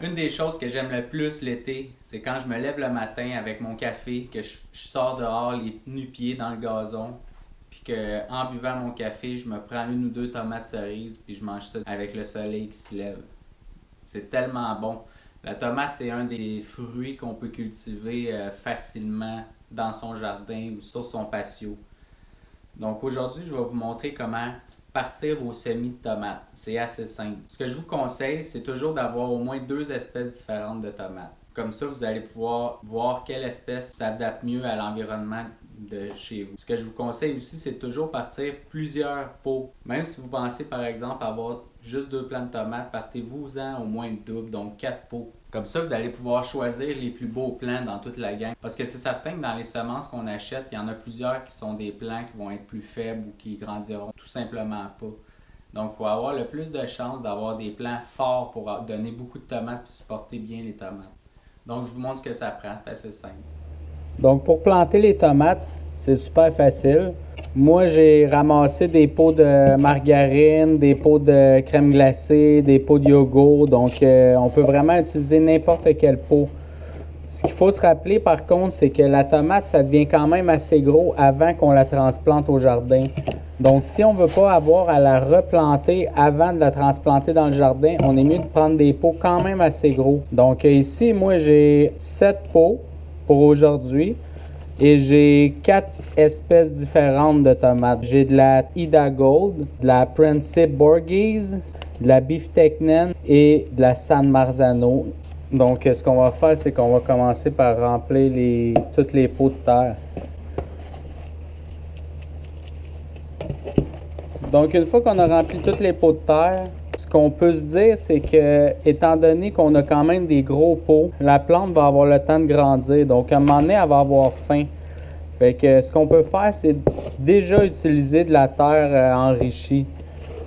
Une des choses que j'aime le plus l'été, c'est quand je me lève le matin avec mon café, que je sors dehors les nu-pieds dans le gazon, puis que en buvant mon café, je me prends une ou deux tomates cerises, puis je mange ça avec le soleil qui se lève. C'est tellement bon. La tomate, c'est un des fruits qu'on peut cultiver facilement dans son jardin ou sur son patio. Donc aujourd'hui, je vais vous montrer comment partir vos semis de tomates. C'est assez simple. Ce que je vous conseille, c'est toujours d'avoir au moins deux espèces différentes de tomates. Comme ça, vous allez pouvoir voir quelle espèce s'adapte mieux à l'environnement de chez vous. Ce que je vous conseille aussi, c'est toujours partir plusieurs pots. Même si vous pensez par exemple avoir juste deux plants de tomates, partez-vous-en au moins une double, donc quatre pots. Comme ça, vous allez pouvoir choisir les plus beaux plants dans toute la gang. Parce que c'est certain que dans les semences qu'on achète, il y en a plusieurs qui sont des plants qui vont être plus faibles ou qui grandiront tout simplement pas. Donc, il faut avoir le plus de chances d'avoir des plants forts pour donner beaucoup de tomates et supporter bien les tomates. Donc, je vous montre ce que ça prend, c'est assez simple. Donc, pour planter les tomates, c'est super facile. Moi, j'ai ramassé des pots de margarine, des pots de crème glacée, des pots de yogourt. Donc, on peut vraiment utiliser n'importe quel pot. Ce qu'il faut se rappeler, par contre, c'est que la tomate, ça devient quand même assez gros avant qu'on la transplante au jardin. Donc, si on ne veut pas avoir à la replanter avant de la transplanter dans le jardin, on est mieux de prendre des pots quand même assez gros. Donc, ici, moi, j'ai 7 pots pour aujourd'hui. Et j'ai 4 espèces différentes de tomates. J'ai de la Ida Gold, de la Principe Borghese, de la Beefsteaknen et de la San Marzano. Donc, ce qu'on va faire, c'est qu'on va commencer par remplir tous les pots de terre. Donc, une fois qu'on a rempli tous les pots de terre, ce qu'on peut se dire, c'est que, étant donné qu'on a quand même des gros pots, la plante va avoir le temps de grandir. Donc, à un moment donné, elle va avoir faim. Fait que ce qu'on peut faire, c'est déjà utiliser de la terre enrichie.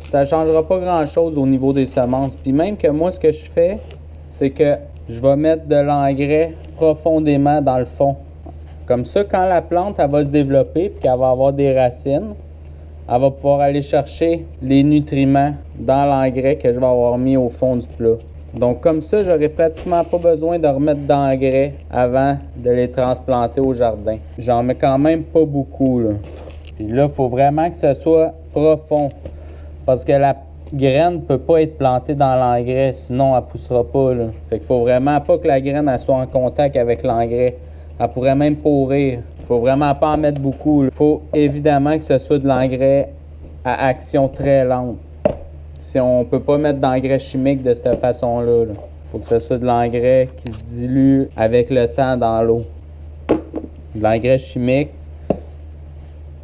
Ça ne changera pas grand-chose au niveau des semences. Puis même que moi, ce que je fais, c'est que je vais mettre de l'engrais profondément dans le fond. Comme ça, quand la plante elle va se développer et qu'elle va avoir des racines, elle va pouvoir aller chercher les nutriments dans l'engrais que je vais avoir mis au fond du plat. Donc comme ça, j'aurai pratiquement pas besoin de remettre d'engrais avant de les transplanter au jardin. J'en mets quand même pas beaucoup, là. Puis là, il faut vraiment que ce soit profond. Parce que la graine ne peut pas être plantée dans l'engrais, sinon elle ne poussera pas, là. Fait qu'il faut vraiment pas que la graine elle soit en contact avec l'engrais. Elle pourrait même pourrir. Il faut vraiment pas en mettre beaucoup. Il faut évidemment que ce soit de l'engrais à action très lente. Si on ne peut pas mettre d'engrais chimique de cette façon-là, il faut que ce soit de l'engrais qui se dilue avec le temps dans l'eau. L'engrais chimique,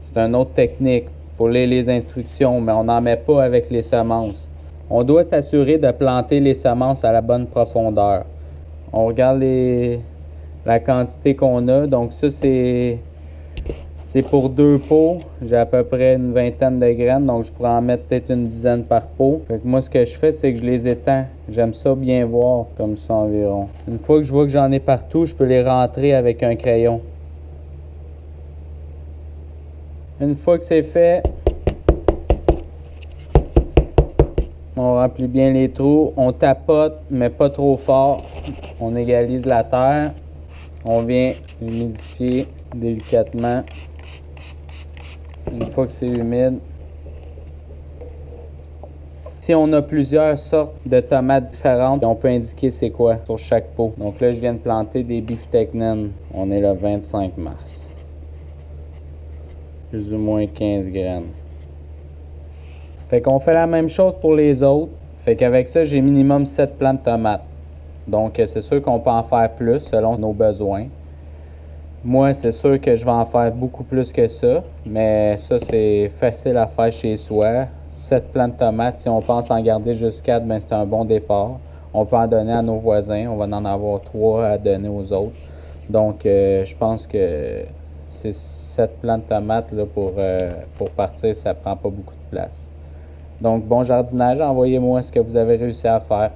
c'est une autre technique. Il faut lire les instructions, mais on n'en met pas avec les semences. On doit s'assurer de planter les semences à la bonne profondeur. On regarde la quantité qu'on a. Donc ça, c'est pour 2 pots. J'ai à peu près une vingtaine de graines, donc je pourrais en mettre peut-être une dizaine par pot. Fait que moi, ce que je fais, c'est que je les étends. J'aime ça bien voir, comme ça environ. Une fois que je vois que j'en ai partout, je peux les rentrer avec un crayon. Une fois que c'est fait, on remplit bien les trous. On tapote, mais pas trop fort. On égalise la terre. On vient humidifier délicatement. Une fois que c'est humide. Si on a plusieurs sortes de tomates différentes, on peut indiquer c'est quoi sur chaque pot. Donc là, je viens de planter des Beefsteaknen. On est le 25 mars. Plus ou moins 15 graines. Fait qu'on fait la même chose pour les autres. Fait qu'avec ça, j'ai minimum 7 plants de tomates. Donc, c'est sûr qu'on peut en faire plus selon nos besoins. Moi, c'est sûr que je vais en faire beaucoup plus que ça, mais ça, c'est facile à faire chez soi. 7 plants de tomates, si on pense en garder juste 4, ben c'est un bon départ. On peut en donner à nos voisins, on va en avoir 3 à donner aux autres. Donc, je pense que ces 7 plants de tomates là, pour partir, ça prend pas beaucoup de place. Donc, bon jardinage, envoyez-moi ce que vous avez réussi à faire.